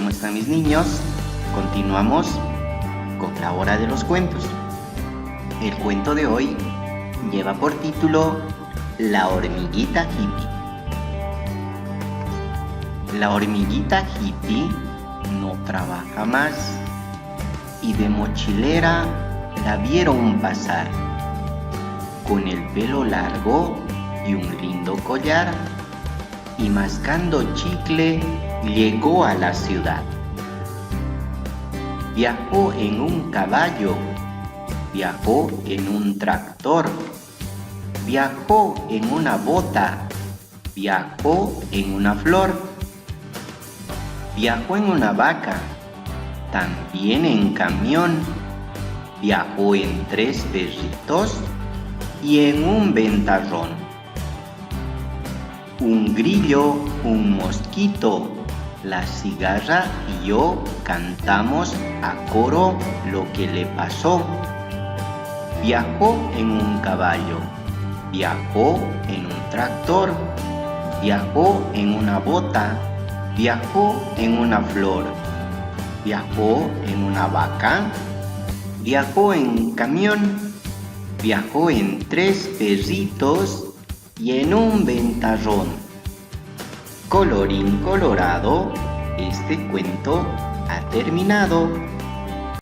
¿cómo están mis niños? Continuamos con la hora de los cuentos. El cuento de hoy lleva por título La hormiguita hippie. La hormiguita hippie no trabaja más y de mochilera la vieron pasar con el pelo largo y un lindo collar, y mascando chicle llegó a la ciudad. Viajó en un caballo, viajó en un tractor, viajó en una bota, viajó en una flor, viajó en una vaca, también en camión, viajó en 3 perritos y en un ventarrón. Un grillo, un mosquito, la cigarra y yo cantamos a coro lo que le pasó. Viajó en un caballo, viajó en un tractor, viajó en una bota, viajó en una flor, viajó en una vaca, viajó en camión, viajó en 3 perritos y en un ventarrón. Colorín colorado, este cuento ha terminado.